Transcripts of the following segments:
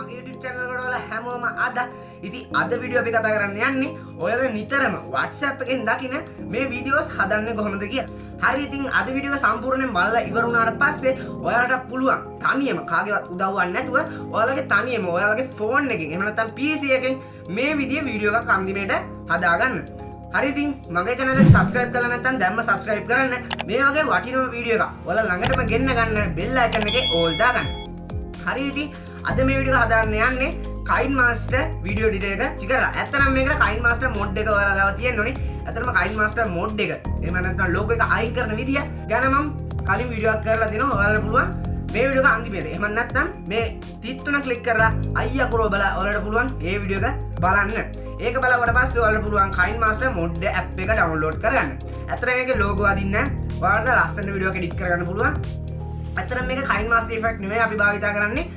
මගේ YouTube channel එකට ඔයාලා හැමෝම ඉතින් අද වීඩියෝ අපි කතා කරන්න යන්නේ ඔයාලා නිතරම WhatsApp එකෙන් දකින මේ වීඩියෝස් හදන්නේ කොහොමද කියලා. හරි ඉතින් අද වීඩියෝ සම්පූර්ණයෙන් බලලා ඉවර වුණාට පස්සේ ඔයාලට පුළුවන් තනියම කාගේවත් උදව්වක් නැතුව ඔයාලගේ තනියම ඔයාලගේ ෆෝන් එකෙන් එහෙම නැත්නම් PC එකෙන් මේ විදිහේ වීඩියෝ එකක් අන්තිමේට හදාගන්න. හරි ඉතින් මගේ channel එක subscribe කරලා නැත්නම් දැම්ම subscribe කරන්න. මේ වගේ වටිනා වීඩියෝ එකක් ඔයාලා ළඟටම ගෙන්න ගන්න bell icon එකේ all දාගන්න. හරි ඉතින් අද මේ වීඩියෝ හදාන්න යන්නේ kinemaster video editor එක චිකරලා. ඇත්තනම් මේකට kinemaster mod එක ඔයාලා ගාව තියෙන්න ඕනේ. ඇත්තටම kinemaster mod එක එහෙම නැත්නම් logo එක අයින් කරන විදිය ගැන මම කලින් වීඩියෝ එකක් කරලා දෙනවා. ඔයාලට පුළුවන් මේ වීඩියෝ එක අන්තිමේට එහෙම නැත්නම් මේ 33 ක්ලික් කරලා අයියා කරෝ බලලා ඔයාලට පුළුවන් මේ වීඩියෝ එක බලන්න. ඒක බලවට පස්සේ ඔයාලට පුළුවන් kinemaster mod app එක download කරගන්න. ඇත්තටම මේකේ logo අදින්න ඔයාලට ලස්සන වීඩියෝ එකක් edit කරගන්න පුළුවන්. ඇත්තටම මේක kinemaster effect නෙමෙයි අපි භාවිතා කරන්නේ.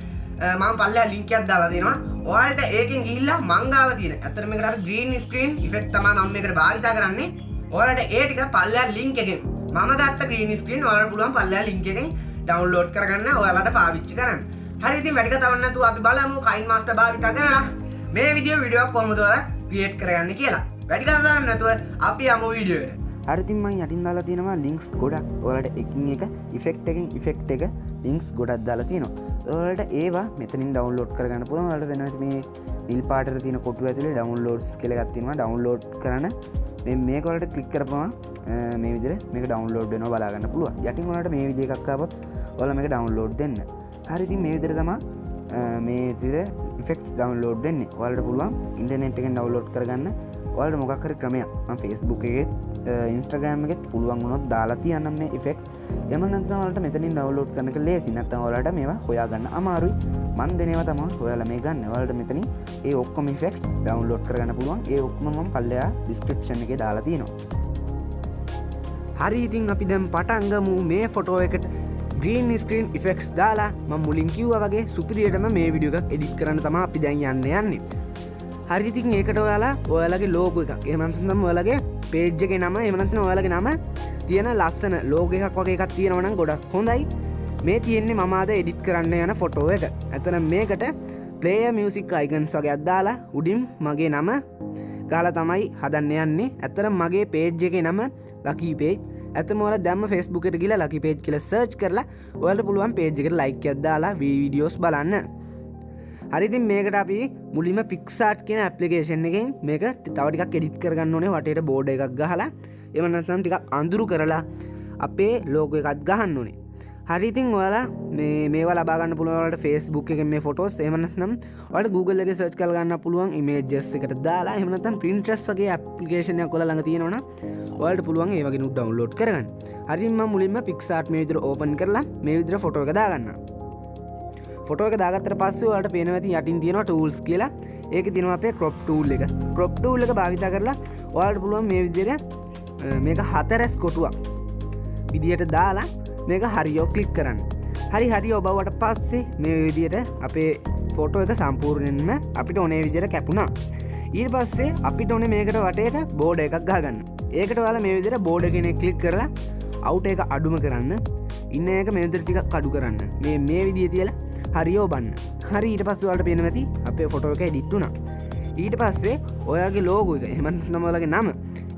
මම පල්ලෙහා link එකක් දාලා දෙනවා. ඔයාලට ඒකෙන් ගිහිල්ලා මං ගාව තියෙන. ඇත්තට මේකට අපි green screen effect තමයි මම මේකට භාවිතා කරන්නේ. ඔයාලට ඒ ටික පල්ලෙහා link එකෙන් මම ගත්ත green screen ඔයාලට පුළුවන් පල්ලෙහා link එකෙන් download කරගන්න ඔයාලට පාවිච්චි කරන්න. හරි ඉතින් වැඩි කතාවක් නැතුව අපි බලමු kinemaster භාවිතා කරලා මේ වීඩියෝ එකක් කොහොමද ඔයාලා create කරගන්නේ කියලා. වැඩි කතාවක් නැතුව අපි යමු වීඩියෝ එකට. හරි ඉතින් මම යටින් දාලා තියෙනවා links ගොඩක්. ඔයාලට එකින් එක effect එකෙන් effect එක links ගොඩක් දාලා තියෙනවා. ඔයාලට ඒවා මෙතනින් download කරගන්න පුළුවන්. ඔයාලට වෙනවා මේ නිල් පාටට තියෙන කොටුව ඇතුලේ downloads කියලා එකක් තියෙනවා. download කරන මේක ඔයාලට click කරපුවම මේ විදිහට මේක download වෙනවා බලා ගන්න පුළුවන්. යටින් ඔයාලට මේ විදිහ එකක් ආවොත් ඔයාලා මේක download දෙන්න. හරි ඉතින් මේ විදිහට තමයි මේ විදිහට effects download වෙන්නේ. ඔයාලට පුළුවන් internet එකෙන් download කරගන්න. ඔයාලට මොකක් හරි ක්‍රමයක් මම Facebook එකේ Instagram එකෙත් පුළුවන් වුණොත් දාලා තියන්නම් මේ effect. එහෙම නැත්නම් ඔයාලට මෙතනින් download කරන එක ලේසි. නැත්නම් ඔයාලට මේවා හොයාගන්න අමාරුයි. මම දෙනේවා තමයි ඔයාලා මේ ගන්න. ඔයාලට මෙතනින් ඒ ඔක්කොම effects download කරගන්න පුළුවන්. ඒ ඔක්කොම මම පල්ලෙහා description එකේ දාලා තියෙනවා. හරි ඉතින් අපි දැන් පටන් ගමු මේ ෆොටෝ එකට green screen effects දාලා මම මුලින් කිව්වා වගේ සුපිරියටම මේ වීඩියෝ එකක් edit කරන්න තමයි අපි දැන් යන්නේ. හරි ඉතින් ඒකට ඔයාලගේ logo එකක් එහෙම නැත්නම් ඔයාලගේ page එකේ නම එහෙම නැත්නම් ඔයාලගේ නම තියෙන ලස්සන logo එකක් වගේ එකක් තියෙනවා නම් ගොඩක් හොඳයි. මේ තියෙන්නේ මම අද edit කරන්න යන ෆොටෝ එක. එතන මේකට player music icons වගේක් දාලා උඩින් මගේ නම ගාලා තමයි හදන්න යන්නේ. ඇත්තටම මගේ page එකේ නම lucky page. ඇත්තම ඔයාලා දැම්ම Facebook එකට ගිහලා lucky page කියලා search කරලා ඔයාලට පුළුවන් page එකට like එකක් දාලා videos බලන්න. හරි ඉතින් මේකට අපි මුලින්ම PixArt කියන application එකෙන් මේක තව ටිකක් edit කරගන්න ඕනේ. වටේට border එකක් ගහලා එහෙම නැත්නම් ටිකක් අඳුරු කරලා අපේ logo එකක් ගහන්න ඕනේ. හරි ඉතින් ඔයාලා මේවා ලබා ගන්න පුළුවන් ඔයාලට Facebook එකෙන් මේ photos එහෙම නැත්නම් ඔයාලට Google එකේ search කරලා ගන්න පුළුවන් images එකට දාලා එහෙම නැත්නම් Pinterest වගේ application එකක් ඔයාලා ළඟ තියෙනවා නම් ඔයාලට පුළුවන් ඒ වගේ නුත් download කරගන්න. හරි මම මුලින්ම PixArt මේ විදිහට open කරලා මේ විදිහට photo එක දාගන්නවා. ෆොටෝ එක දාගත්තට පස්සේ ඔයාලට පේනවා ඇති යටින් තියෙනවා tools කියලා. ඒකේ තියෙනවා අපේ crop tool එක. crop tool එක භාවිත කරලා ඔයාලට පුළුවන් මේ විදිහට මේක හතරස් කොටුවක් විදිහට දාලා මේක හරියෝ ක්ලික් කරන්න. හරියෝ බවට පස්සේ මේ විදිහට අපේ ෆොටෝ එක සම්පූර්ණයෙන්ම අපිට ඕනේ විදිහට කැපුණා. ඊට පස්සේ අපිට ඕනේ මේකට වටේට border එකක් ගහගන්න. ඒකට ඔයාලා මේ විදිහට border කෙනෙක් ක්ලික් කරලා out එක අඩුම කරන්න. ඉන්න එක මේ විදිහට ටිකක් අඩු කරන්න. මේ විදිහේ තියලා හරියෝ බන්න. හරි ඊට පස්සේ ඔයාලට පේනවා ඇති අපේ ෆොටෝ එක එඩිට් වුණා. ඊට පස්සේ ඔයාගේ logo එක එහෙම නැත්නම් ඔයාලගේ නම.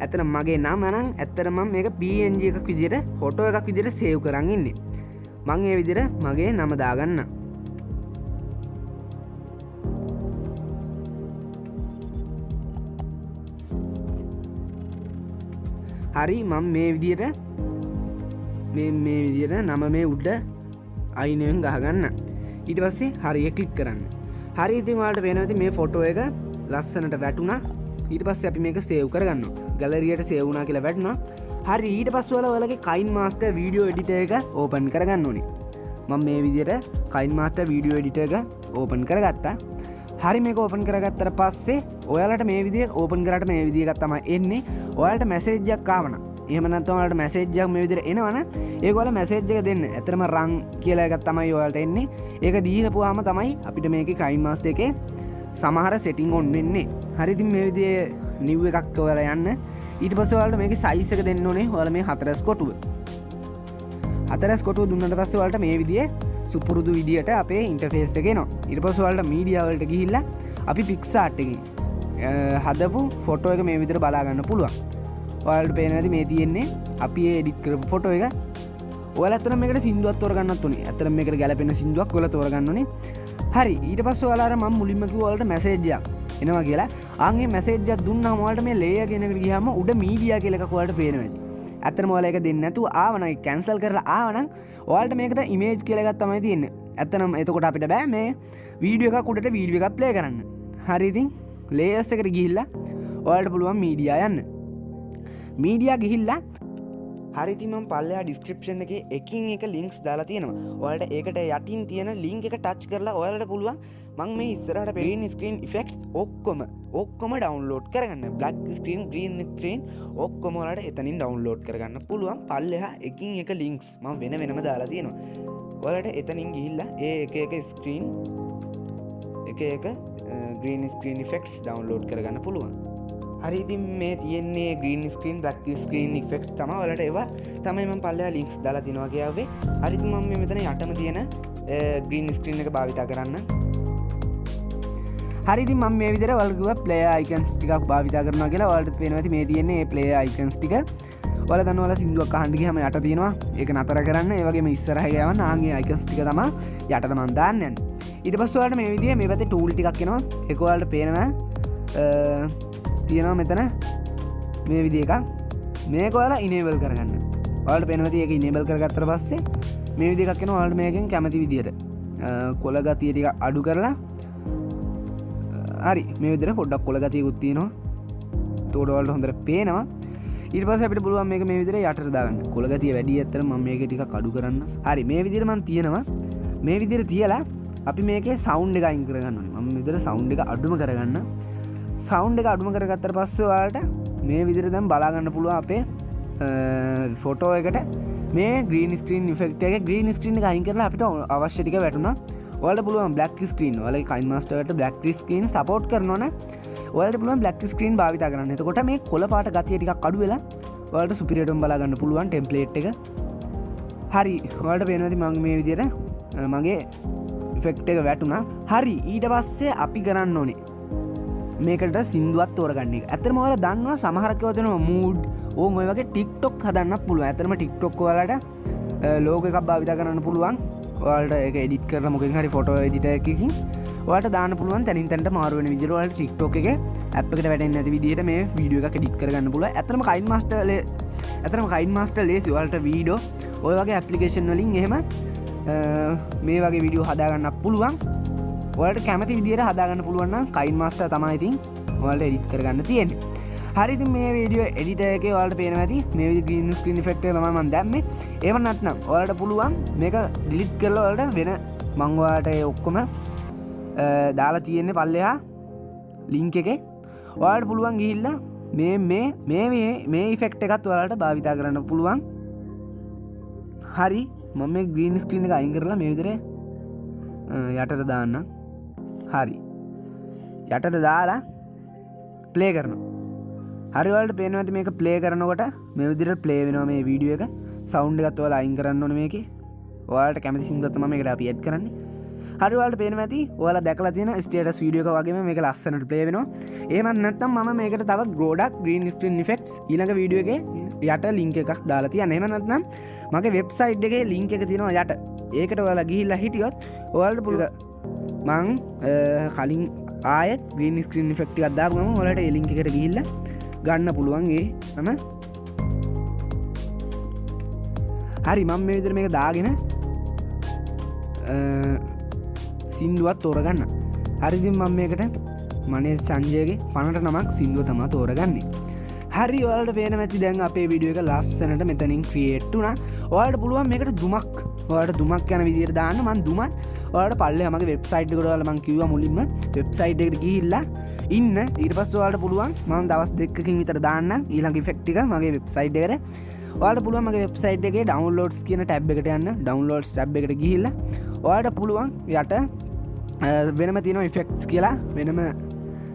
ඇත්තට මගේ නම නම් ඇත්තට මම මේක PNG එකක් විදිහට ෆොටෝ එකක් විදිහට සේව් කරන් ඉන්නේ. මම ඒ විදිහට මගේ නම දාගන්න. හරි මම මේ විදිහට මේ විදිහට නම මේ උඩ අයිනෙන් ගහගන්න. ඊට පස්සේ හරිය ක්ලික් කරන්න. හරි ඉතින් ඔයාලට පේනවා ඇති මේ ෆොටෝ එක ලස්සනට වැටුණා. ඊට පස්සේ අපි මේක සේව් කරගන්නවා. ගැලරියට සේව් වුණා කියලා වැටුණා. හරි ඊට පස්සේ ඔයාලගේ kinemaster video editor එක open කරගන්න ඕනේ. මම මේ විදිහට kinemaster video editor එක open කරගත්තා. හරි මේක open කරගත්තට පස්සේ ඔයාලට මේ විදිහ open කරාට මේ විදිහ එකක් තමයි එන්නේ. ඔයාලට message එකක් ආවනම් එහෙම නැත්නම් ඔයාලට message එකක් මේ විදිහට එනවනම් ඒක ඔයාලා message එක දෙන්න. ඇත්තටම run කියලා එකක් තමයි ඔයාලට එන්නේ. ඒක දීනපුවාම තමයි අපිට මේකේ kinemaster එකේ සමහර setting on වෙන්නේ. හරි ඉතින් මේ විදිහේ new එකක් ඔයාලා යන්න. ඊට පස්සේ ඔයාලට මේකේ size එක දෙන්න ඕනේ. ඔයාලා මේ හතරස් කොටුව. හතරස් කොටුව දුන්නාට පස්සේ ඔයාලට මේ විදිහේ සුපුරුදු විදියට අපේ ඉන්ටර්ෆේස් එකේ එනවා. ඊට පස්සේ ඔයාලට මීඩියා වලට ගිහිල්ලා අපි පික්සාර්ට් එකේ හදපු ෆොටෝ එක මේ විදිහට බලා ගන්න පුළුවන්. ඔයාලට පේනවා ඇති මේ තියෙන්නේ අපි එඩිට් කරපු ෆොටෝ එක. ඔයාලා අතන මේකට සින්දුවක් තෝරගන්නත් උනේ. අතන මේකට ගැලපෙන සින්දුවක් ඔයාලා තෝරගන්න උනේ. හරි. ඊට පස්සේ ඔයාලා අර මම මුලින්ම කිව්වා ඔයාලට මැසේජ් එකක් එනවා කියලා. ආන්ගේ මැසේජ් එකක් දුන්නාම ඔයාලට මේ ලේයර් කියන එකට ගියාම උඩ මීඩියා කියලා එකක් ඔයාලට පේනවා ඇති. ඇත්තටම ඔයාලා ඒක දෙන්නේ නැතුව ආවනම් ඒක කැන්සල් කරලා ආවනම් ඔයාලට මේකට ඉමේජ් කියලා එකක් තමයි තියෙන්නේ. ඇත්තටම එතකොට අපිට බෑ මේ වීඩියෝ එකක් උඩට වීඩියෝ එකක් ප්ලේ කරන්න. හරි ඉතින් ලේයර්ස් එකට ගිහිල්ලා ඔයාලට පුළුවන් මීඩියා යන්න. මීඩියා ගිහිල්ලා හරි ඉතින් මම පල්ලෙහා ඩිස්ක්‍රිප්ෂන් එකේ එකින් එක ලින්ක්ස් දාලා තියෙනවා. ඔයාලට ඒකට යටින් තියෙන ලින්ක් එක ටච් කරලා ඔයාලට පුළුවන් මම මේ ඉස්සරහට green screen effects ඔක්කොම ඩවුන්ලෝඩ් කරගන්න. black screen, green screen ඔක්කොම ඔයාලට එතනින් ඩවුන්ලෝඩ් කරගන්න පුළුවන්. පල්ලෙහා එකින් එක ලින්ක්ස් මම වෙනම දාලා තියෙනවා. ඔයාලට එතනින් ගිහිල්ලා ඒ එක screen එක green screen effects ඩවුන්ලෝඩ් කරගන්න පුළුවන්. හරි ඉතින් මේ තියෙන්නේ green screen, black screen effects තමයි. ඔයාලට ඒවා තමයි මම පල්ලෙහා links දාලා තිනවා කියාවේ. හරි ඉතින් මම මෙතන යටම තියෙන green screen එක භාවිතා කරන්න. හරි ඉතින් මම මේ විදිහට ඔයාලට කිව්වා player icons ටිකක් භාවිතා කරනවා කියලා. ඔයාලට පේනවා ඇති මේ තියෙන්නේ මේ player icons ටික. ඔයාලා දන්නවා ඔයාලා සින්දුවක් අහන්න ගියාම යට තියෙනවා. ඒක නතර කරන්න. ඒ වගේම ඉස්සරහ ගියාම ආන්ගේ icons ටික තමයි යටට මම දාන්න යන්නේ. ඊට පස්සේ ඔයාලට මේ විදිහේ මේ පැත්තේ tool ටිකක් එනවා. ඒක ඔයාලට පේනවා තියෙනවා මෙතන මේ විදිහ එකක්. මේක ඔයාලා enable කරගන්න. ඔයාලට පේනවා ඇති ඒක enable කරගත්තට පස්සේ මේ විදිහ එකක් එනවා. ඔයාලට මේකෙන් කැමති විදිහට කොළ ගතිය ටික අඩු කරලා හරි මේ විදිහට පොඩ්ඩක් කොළ ගතියකුත් තියෙනවා. ඒකට ඔයාලට හොඳට පේනවා. ඊට පස්සේ අපිට පුළුවන් මේක මේ විදිහට යටට දාගන්න. කොළ ගතිය වැඩි ඇත්තට මම මේක ටිකක් අඩු කරන්න. හරි මේ විදිහට මම තියනවා. මේ විදිහට තියලා අපි මේකේ සවුන්ඩ් එක අයින් කරගන්න ඕනේ. මම මේ විදිහට සවුන්ඩ් එක අඩුම කරගන්න. සවුන්ඩ් එක අඩුම කරගත්තට පස්සේ ඔයාලට මේ විදිහට දැන් බලා ගන්න පුළුවන් අපේ ෆොටෝ එකට මේ green screen effect එකේ green screen එක අයින් කරලා අපිට අවශ්‍ය ටික වැටුණා. ඔයාලට පුළුවන් black screen. ඔයාලගේ kinemaster එකට black screen support කරනවා නම් ඔයාලට පුළුවන් black screen භාවිතා කරන්න. එතකොට මේ කොළ පාට ගතිය ටිකක් අඩු වෙලා ඔයාලට superior එකම බලා ගන්න පුළුවන් template එක. හරි ඔයාලට පේනවා ඇති මම මේ විදිහට මගේ effect එක වැටුණා. හරි ඊට පස්සේ අපි කරන්න ඕනේ මේකට සින්දුවක් තෝරගන්න එක. ඇත්තටම ඔයාලා දන්නවා සමහරක් ඒවා දෙනවා mood ඕන් ඔය වගේ TikTok හදන්න පුළුවන්. ඇත්තටම TikTok ඔයාලට logo එකක් භාවිතා කරන්න පුළුවන්. ඔයාලට ඒක edit කරලා මොකෙන් හරි photo editor එකකින් ඔයාලට දාන්න පුළුවන්. තනින් තනට මාරු වෙන විදිහට ඔයාලට TikTok එකේ app එකට වැටෙන්නේ නැති විදිහට මේ වීඩියෝ එකක් edit කරගන්න පුළුවන්. ඇත්තටම kinemaster ලේසි. ඔයාලට වීඩියෝ ඔය වගේ application වලින් එහෙම මේ වගේ වීඩියෝ හදාගන්න පුළුවන්. ඔයාලට කැමති විදිහට හදාගන්න පුළුවන් නම් kinemaster තමයි ඉතින් ඔයාලට edit කරගන්න තියෙන්නේ. හරි ඉතින් මේ වීඩියෝ එඩිටර් එකේ ඔයාලට පේනවා ඇති මේ විදිහ green screen effect එක තමයි මම දැම්මේ. ඒව නැත්නම් ඔයාලට පුළුවන් මේක delete කරලා ඔයාලට වෙන මම ඔයාලට ඒ ඔක්කොම දාලා තියෙන්නේ පල්ලෙහා link එකේ. ඔයාලට පුළුවන් ගිහිල්ලා මේ effect එකත් ඔයාලට භාවිතා කරන්න පුළුවන්. හරි මම මේ green screen එක අයින් කරලා මේ විදිහට යටට දාන්න. හරි යටට දාලා ප්ලේ කරනවා. හරි ඔයාලට පේනවා ඇති මේක ප්ලේ කරනකොට මේ විදිහට ප්ලේ වෙනවා මේ වීඩියෝ එක. සවුන්ඩ් එකත් ඔයාලා අයින් කරන්න ඕනේ මේකේ. ඔයාලට කැමති සින්දුවක් තමයි මේකට අපි ඇඩ් කරන්නේ. හරි ඔයාලට පේනවා ඇති ඔයාලා දැකලා තියෙන ස්ටේටස් වීඩියෝ එක වගේම මේක ලස්සනට ප්ලේ වෙනවා. එහෙමත් නැත්නම් මම මේකට තව ගොඩක් green screen effects ඊළඟ වීඩියෝ එකේ යට link එකක් දාලා තියන්න. එහෙම නැත්නම් මගේ වෙබ්සයිට් එකේ link එක තියෙනවා යට. ඒකට ඔයාලා ගිහිල්ලා හිටියොත් ඔයාලට පුළුවන් මං කලින් ආයෙත් green screen effect එකක් දාපු ගමන් ඔයාලට ඒ link එකට ගිහිල්ලා ගන්න පුළුවන්. ඒ නම හරි මම මේ විදිහට මේක දාගෙන සින්දුවක් තෝරගන්න. හරි ඉතින් මම මේකට මනේ සංජයගේ 59ක් සින්දුව තමයි තෝරගන්නේ. හරි ඔයාලට පේනවා ඇති දැන් අපේ වීඩියෝ එක ලස්සනට මෙතනින් ක්‍රියේට් වුණා. ඔයාලට පුළුවන් මේකට දුමක් ඔයාලට දුමක් යන විදිහට දාන්න. මම දුමත් ඔයාලට පල්ලෙහා මගේ වෙබ්සයිට් එකට ඔයාලා මම කිව්වා මුලින්ම වෙබ්සයිට් එකට ගිහිල්ලා ඉන්න. ඊට පස්සේ ඔයාලට පුළුවන් මම දවස් දෙකකින් විතර දාන්න ඊළඟ ඉෆෙක්ට් එක මගේ වෙබ්සයිට් එකට. ඔයාලට පුළුවන් මගේ වෙබ්සයිට් එකේ downloads කියන ටැබ් එකට යන්න. downloads ටැබ් එකට ගිහිල්ලා ඔයාලට පුළුවන් යට වෙනම තියෙනවා ඉෆෙක්ට්ස් කියලා වෙනම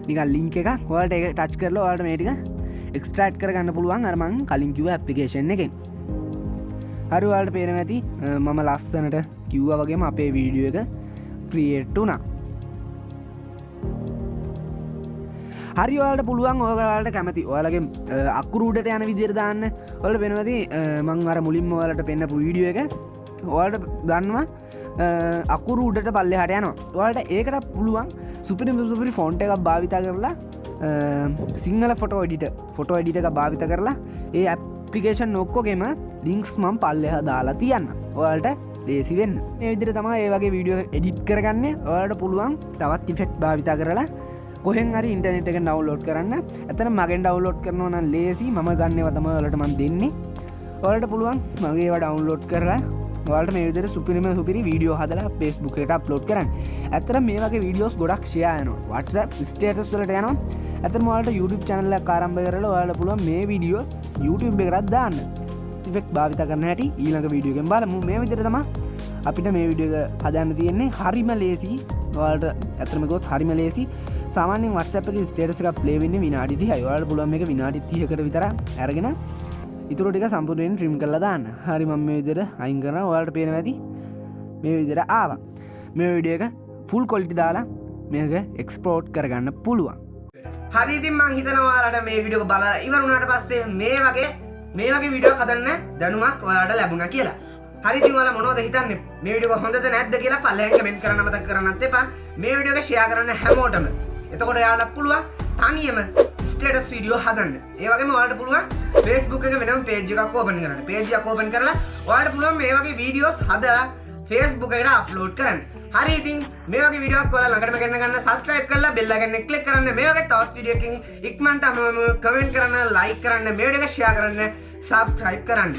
නිකන් ලින්ක් එකක්. ඔයාලට ඒක ටච් කරලා ඔයාලට මේ ටික එක්ස්ට්‍රැක්ට් කරගන්න පුළුවන් අර මම කලින් කිව්ව ඇප්ලිකේෂන් එකෙන්. හරි ඔයාලට පේනවා ඇති මම ලස්සනට කිව්වා වගේම අපේ වීඩියෝ එක ක්‍රියේට් වුණා. හරි ඔයාලට පුළුවන් ඔයාලට කැමති ඔයාලගේ අකුරු උඩට යන විදිහට දාන්න. ඔයාලට වෙනවා ඇති මම අර මුලින්ම ඔයාලට පෙන්නපු වීඩියෝ එක ඔයාලට දන්නවා අකුරු උඩට පල්ලෙහාට යනවා. ඔයාලට ඒකට පුළුවන් සුපිරි ෆොන්ට් එකක් භාවිත කරලා සිංහල ෆොටෝ එඩිට එක භාවිත කරලා ඒ ඇප්ලිකේෂන් ඔක්කොගෙම ලින්ක්ස් මම පල්ලෙහා දාලා තියන්න. ඔයාලට ලේසි වෙන්න. මේ විදිහට තමයි ඒ වගේ වීඩියෝ එඩිට් කරගන්නේ. ඔයාලට පුළුවන් තවත් ඉෆෙක්ට් භාවිත කරලා කොහෙන් හරි ඉන්ටර්නෙට් එකෙන් ඩවුන්ලෝඩ් කරන්න. එතන මගෙන් ඩවුන්ලෝඩ් කරනවා නම් ලේසි. මම ගන්නේවා තමයි ඔයාලට මම දෙන්නේ. ඔයාලට පුළුවන් මගේ ඒවා ඩවුන්ලෝඩ් කරලා ඔයාලට මේ විදිහට සුපිරි වීඩියෝ හදලා Facebook එකට අප්ලෝඩ් කරන්න. ඇත්තටම මේ වගේ වීඩියෝස් ගොඩක් ෂෙයා වෙනවා. WhatsApp ස්ටේටස් වලට යනවා. ඇත්තටම ඔයාලට YouTube channel එකක් ආරම්භ කරලා ඔයාලට පුළුවන් මේ වීඩියෝස් YouTube එකටත් දාන්න. ඉෆෙක්ට් භාවිත කරන්න හැටි ඊළඟ වීඩියෝ එකෙන් බලමු. මේ විදිහට තමයි අපිට මේ වීඩියෝ එක හදන්න තියෙන්නේ. හරිම ලේසි. ඔයාලට ඇත්තටම ගොත් හරිම ලේසි. සාමාන්‍යයෙන් WhatsApp එකේ ස්ටේටස් එකක් ප්ලේ වෙන්නේ විනාඩි 30යි. ඔයාලට පුළුවන් මේක විනාඩි 30කට විතර අරගෙන ඉතුරු ටික සම්පූර්ණයෙන් ට්‍රිම් කරලා දාන්න. හරි මම මේ විදිහට අයින් කරනවා. ඔයාලට පේනවා ඇති මේ විදිහට ආවා. මේ වීඩියෝ එක ෆුල් ක්වොලිටි දාලා මේක එක්ස්පෝර්ට් කරගන්න පුළුවන්. හරි ඉතින් මං හිතනවා ඔයාලට මේ වීඩියෝ එක බලලා ඉවර වුණාට පස්සේ මේ වගේ වීඩියෝ හදන්න දැනුමක් ඔයාලට ලැබුණා කියලා. හරි ඉතින් ඔයාලා මොනවද හිතන්නේ? මේ වීඩියෝ එක හොඳද නැද්ද කියලා පල්ලෙහෙන් කමෙන්ට් කරන්න මතක කරන්නත් එපා. මේ වීඩියෝ එක ෂෙයා කරන්න හැමෝටම. එතකොට ඔයාලට පුළුවන් තනියම ස්ටේටස් වීඩියෝ හදන්න. ඒ වගේම ඔයාලට පුළුවන් Facebook එක වෙනම page එකක් open කරන්න. page එකක් open කරලා ඔයාලට පුළුවන් මේ වගේ වීඩියෝස් හදලා Facebook එකට අප්ලෝඩ් කරන්න. හරි ඉතින් මේ වගේ වීඩියෝ එකක් ඔයාලා ළඟටම ගෙන්න ගන්න subscribe කරලා bell icon එක click කරන්න. මේ වගේ තවත් වීඩියෝ එකකින් ඉක්මනට comment කරන්න, like කරන්න, මේ වීඩියෝ එක share කරන්න, subscribe කරන්න.